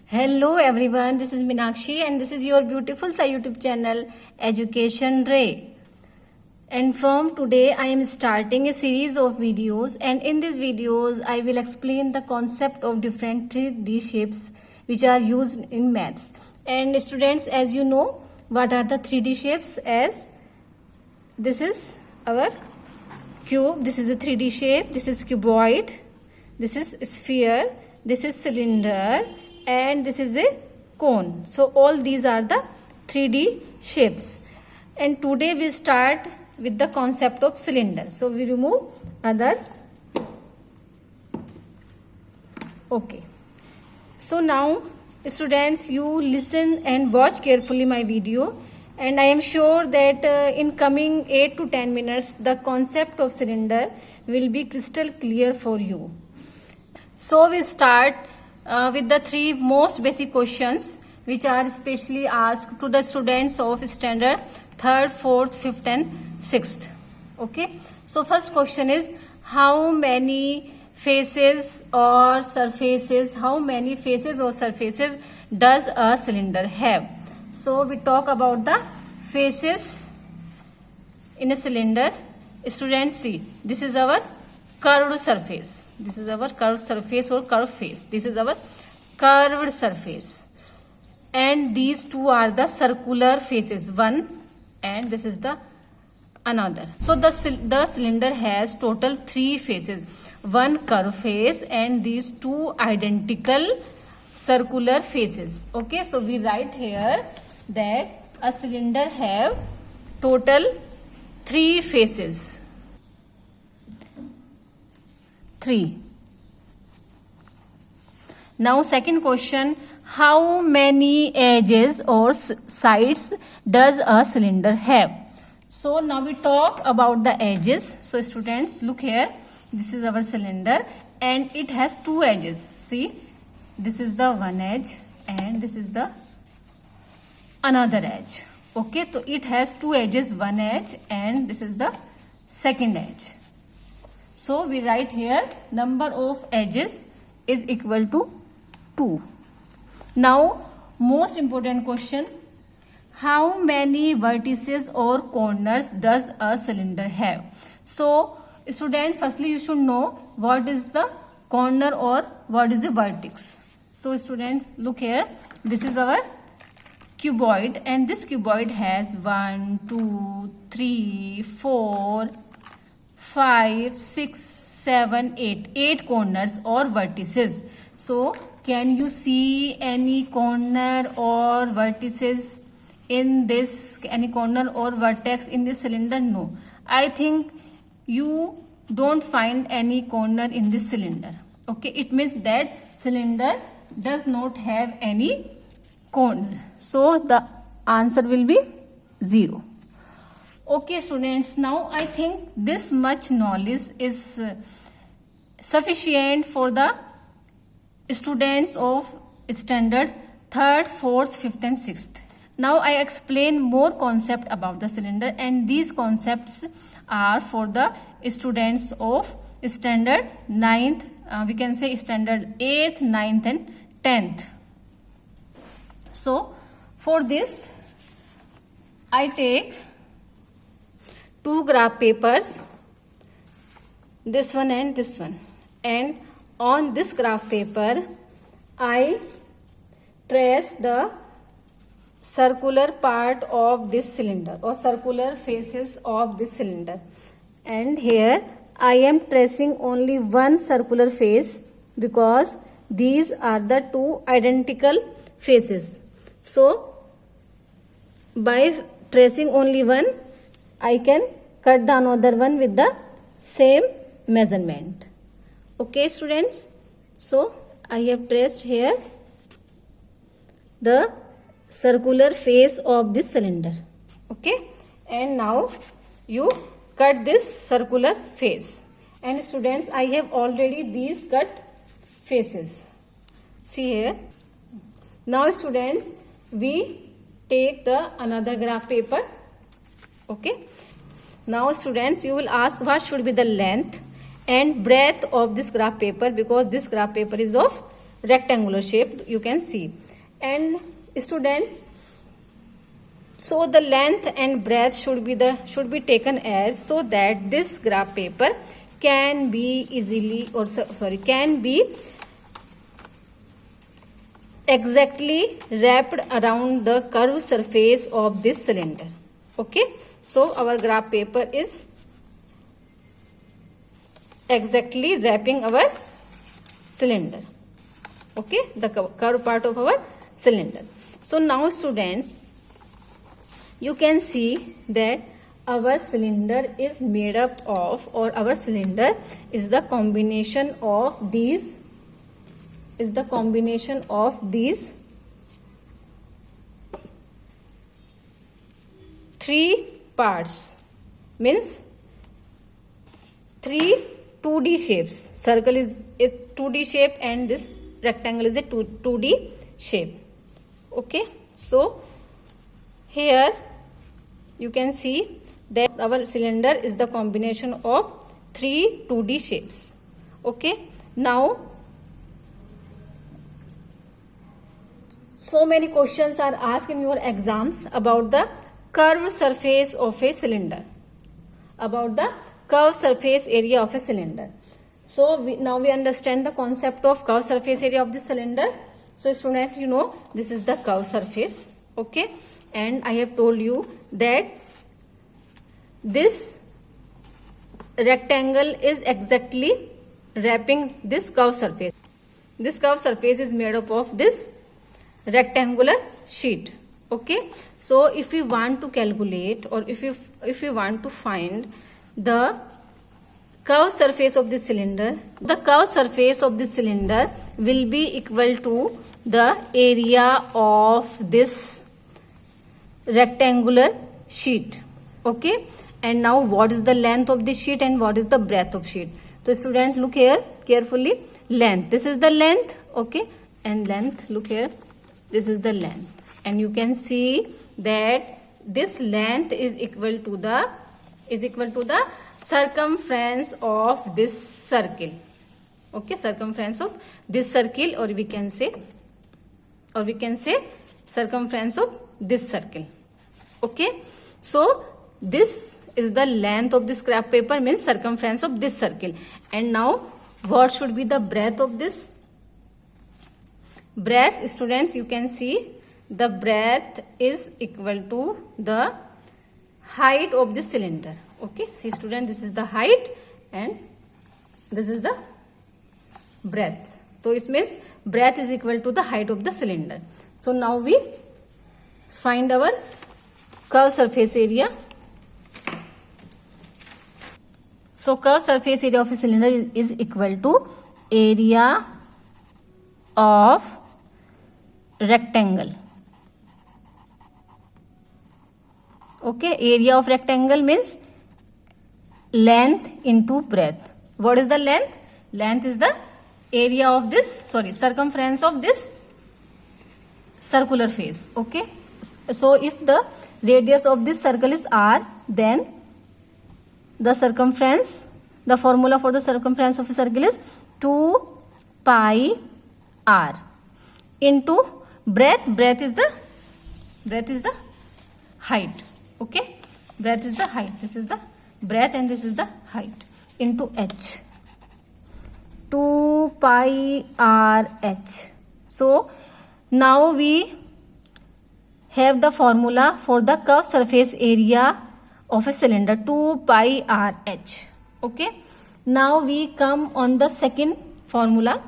Hello everyone, this is Minakshi and this is your beautiful Sai YouTube channel Education Ray. And from today I am starting a series of videos, and in these videos I will explain the concept of different 3D shapes which are used in maths. And students, as you know, what are the 3D shapes? As this is our cube, this is a 3D shape, this is cuboid, this is sphere, this is cylinder, and this is a cone. So all these are the 3D shapes, and today we start with the concept of cylinder. So we remove others. Okay, so now students, you listen and watch carefully my video, and I am sure that in coming 8 to 10 minutes the concept of cylinder will be crystal clear for you. So we start with the three most basic questions which are specially asked to the students of standard 3rd, 4th, 5th and 6th. Okay, so first question is, how many faces or surfaces does a cylinder have? So we talk about the faces in a cylinder. Students, see, this is our curved surface. This is our curved surface or curved face. This is our curved surface. And these two are the circular faces, one, and this is the another. So the cylinder has total 3 faces, one curved face and these 2 identical circular faces. Okay, so we write here that a cylinder have total 3 faces. 3. Now second question, how many edges or sides does a cylinder have? So now we talk about the edges. So students, look here, this is our cylinder and it has 2 edges. See, this is the one edge and this is the another edge. Okay, so it has 2 edges, one edge and this is the second edge. So we write here number of edges is equal to 2. Now most important question, how many vertices or corners does a cylinder have? So student, firstly you should know what is the corner or what is the vertex. So students, look here, this is our cuboid and this cuboid has 1, 2, 3, 4, 5, 6, 7, 8 corners or vertices. So can you see any corner or vertices in this, any corner or vertex in this cylinder? No, I think you don't find any corner in this cylinder. Okay, it means that cylinder does not have any corner. So the answer will be 0. Okay students, now I think this much knowledge is sufficient for the students of standard 3rd, 4th, 5th and 6th. Now I explain more concept about the cylinder, and these concepts are for the students of standard 9th, we can say standard 8th, 9th and 10th. So for this I take 2 graph papers, this one and this one, and on this graph paper I trace the circular part of this cylinder or circular faces of this cylinder, and here I am tracing only one circular face because these are the 2 identical faces. So by tracing only one, I can cut the another one with the same measurement. Okay students, so I have traced here the circular face of this cylinder. Okay, and now you cut this circular face, and students, I have already these cut faces. See here. Now students, we take the another graph paper. Okay, now students, you will ask what should be the length and breadth of this graph paper, because this graph paper is of rectangular shape you can see. And students, so the length and breadth should be taken as, so that this graph paper can be easily, or sorry, can be exactly wrapped around the curved surface of this cylinder. Okay, so our graph paper is exactly wrapping our cylinder. Okay, the curved part of our cylinder. So now students, you can see that our cylinder is made up of, or our cylinder is the combination of these, three parts, means three 2D shapes. Circle is a 2D shape and this rectangle is a 2D shape. Okay, so here you can see that our cylinder is the combination of three 2D shapes. Okay, now so many questions are asked in your exams about the curved surface of a cylinder, about the curved surface area of a cylinder. So now we understand the concept of curved surface area of the cylinder. So students, you know, this is the curved surface. Okay, and I have told you that this rectangle is exactly wrapping this curved surface. This curved surface is made up of this rectangular sheet. Okay, so if we want to calculate, or if you want to find the curved surface of the cylinder, the curved surface of the cylinder will be equal to the area of this rectangular sheet. Okay, and now what is the length of the sheet and what is the breadth of sheet? So students, look here carefully. Length, this is the length. Okay, and length, look here, this is the length, and you can see that this length is equal to the circumference of this circle. Okay, circumference of this circle, or we can say circumference of this circle. Okay, so this is the length of this scrap paper, means circumference of this circle. And now what should be the breadth of this? Breadth, students, you can see the breadth is equal to the height of the cylinder. Okay, see student, this is the height and this is the breadth. So it means breadth is equal to the height of the cylinder. So now we find our curved surface area. So curved surface area of a cylinder is equal to area of rectangle. Okay, area of rectangle means length into breadth. What is the length? Length is the area of this, circumference of this circular face. Okay, so if the radius of this circle is r, then the circumference, the formula for the circumference of a circle is 2 pi r into breadth. Breadth is the height. Okay, breadth is the height, this is the breadth and this is the height, into h, 2 pi r h. So now we have the formula for the curved surface area of a cylinder, 2 pi r h. Okay, now we come on the second formula,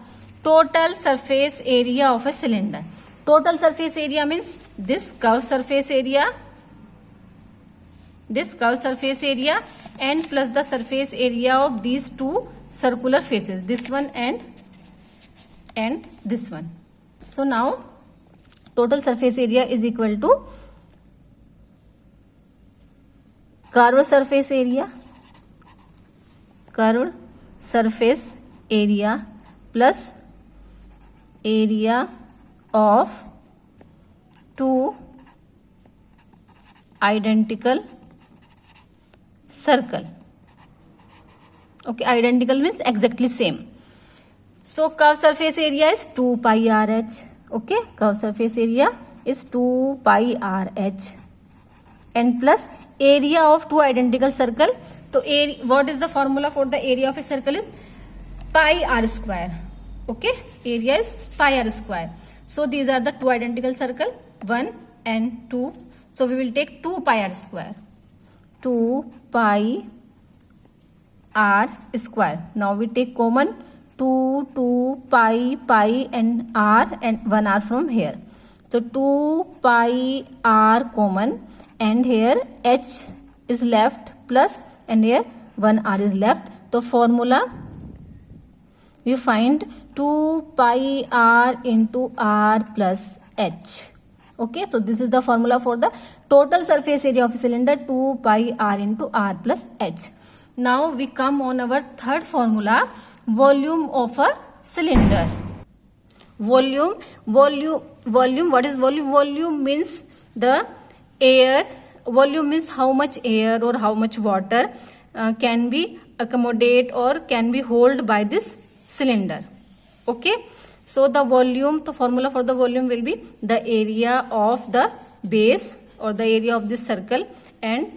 total surface area of a cylinder. Total surface area means this curved surface area, and plus the surface area of these two circular faces, this one and this one. So now total surface area is equal to curved surface area plus area of two identical circle. Okay, identical means exactly same. So curve surface area is 2 pi RH. Okay, curve surface area is 2 pi RH. And plus area of two identical circle. So what is the formula for the area of a circle is pi r square. Okay, area is pi r square. So these are the two identical circle, 1 and 2. So we will take 2 pi r square. 2 pi r square. Now we take common 2 pi and r and 1 r from here. So 2 pi r common, and here h is left plus, and here 1 r is left. So formula we find 2 pi r into r plus h. Okay, so this is the formula for the total surface area of a cylinder, 2 pi r into r plus h. Now we come on our third formula, volume of a cylinder. Volume. What is volume? Volume means the air. Volume means how much air or how much water can be accommodate or can be hold by this cylinder. Okay, so the volume, the formula for the volume will be the area of the base or the area of this circle and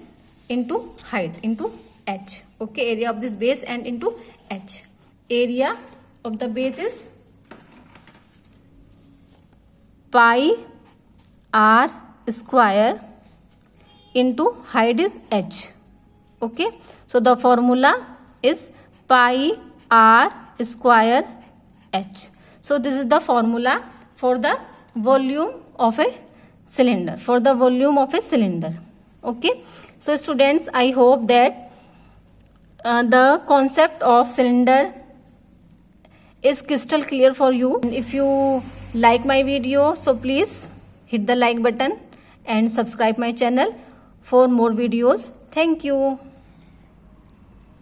into height into h. Okay, area of this base and into h. Area of the base is pi r square into height is h. Okay, so the formula is pi r square h. So this is the formula for the volume of a cylinder, for the volume of a cylinder. Okay, so students, I hope that the concept of cylinder is crystal clear for you. And if you like my video, so please hit the like button and subscribe my channel for more videos. Thank you.